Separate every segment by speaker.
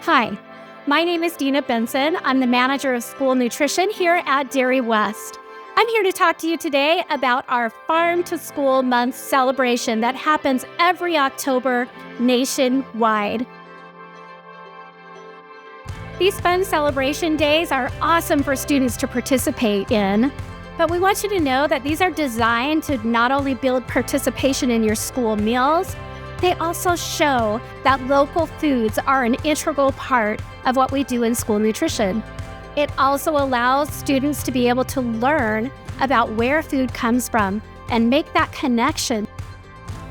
Speaker 1: Hi, my name is Dina Benson. I'm the manager of school nutrition here at Dairy West. I'm here to talk to you today about our Farm to School Month celebration that happens every October nationwide. These fun celebration days are awesome for students to participate in, but we want you to know that these are designed to not only build participation in your school meals, they also show that local foods are an integral part of what we do in school nutrition. It also allows students to be able to learn about where food comes from and make that connection.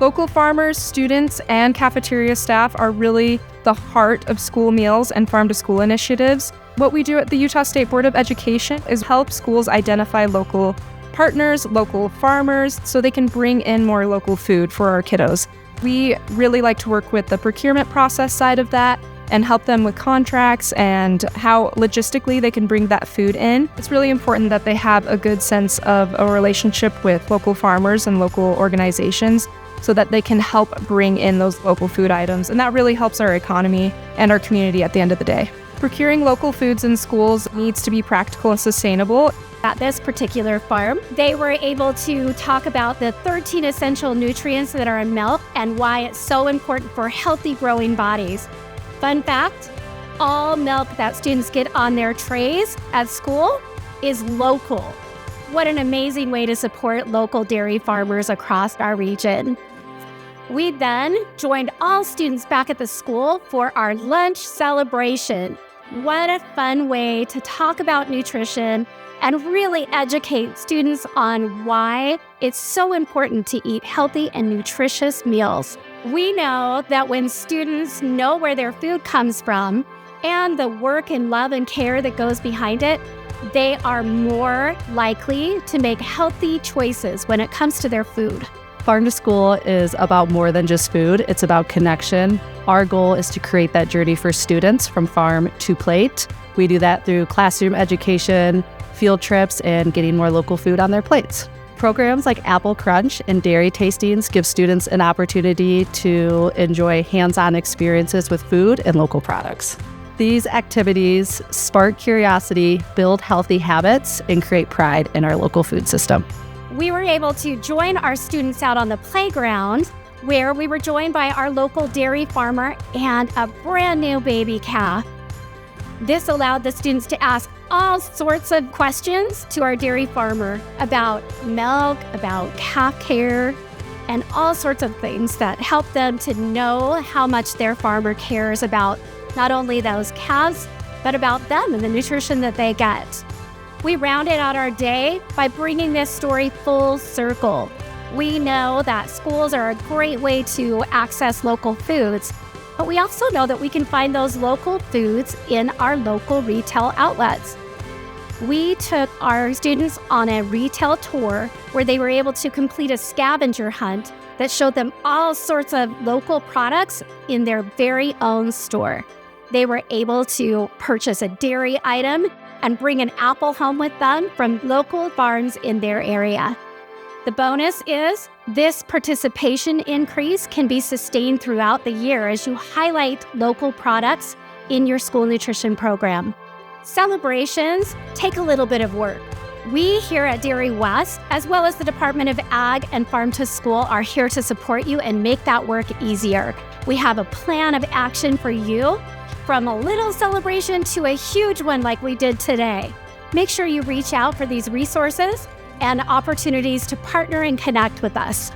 Speaker 2: Local farmers, students, and cafeteria staff are really the heart of school meals and farm-to-school initiatives. What we do at the Utah State Board of Education is help schools identify local partners, local farmers, so they can bring in more local food for our kiddos. We really like to work with the procurement process side of that and help them with contracts and how logistically they can bring that food in. It's really important that they have a good sense of a relationship with local farmers and local organizations so that they can help bring in those local food items. And that really helps our economy and our community at the end of the day. Procuring local foods in schools needs to be practical and sustainable.
Speaker 1: At this particular farm, they were able to talk about the 13 essential nutrients that are in milk and why it's so important for healthy growing bodies. Fun fact, all milk that students get on their trays at school is local. What an amazing way to support local dairy farmers across our region. We then joined all students back at the school for our lunch celebration. What a fun way to talk about nutrition and really educate students on why it's so important to eat healthy and nutritious meals. We know that when students know where their food comes from and the work and love and care that goes behind it, they are more likely to make healthy choices when it comes to their food.
Speaker 3: Farm to School is about more than just food. It's about connection. Our goal is to create that journey for students from farm to plate. We do that through classroom education, field trips, and getting more local food on their plates. Programs like Apple Crunch and Dairy Tastings give students an opportunity to enjoy hands-on experiences with food and local products. These activities spark curiosity, build healthy habits, and create pride in our local food system.
Speaker 1: We were able to join our students out on the playground where we were joined by our local dairy farmer and a brand new baby calf. This allowed the students to ask all sorts of questions to our dairy farmer about milk, about calf care, and all sorts of things that help them to know how much their farmer cares about not only those calves, but about them and the nutrition that they get. We rounded out our day by bringing this story full circle. We know that schools are a great way to access local foods, but we also know that we can find those local foods in our local retail outlets. We took our students on a retail tour where they were able to complete a scavenger hunt that showed them all sorts of local products in their very own store. They were able to purchase a dairy item and bring an apple home with them from local farms in their area. The bonus is this participation increase can be sustained throughout the year as you highlight local products in your school nutrition program. Celebrations take a little bit of work. We here at Dairy West, as well as the Department of Ag and Farm to School, are here to support you and make that work easier. We have a plan of action for you, from a little celebration to a huge one like we did today. Make sure you reach out for these resources and opportunities to partner and connect with us.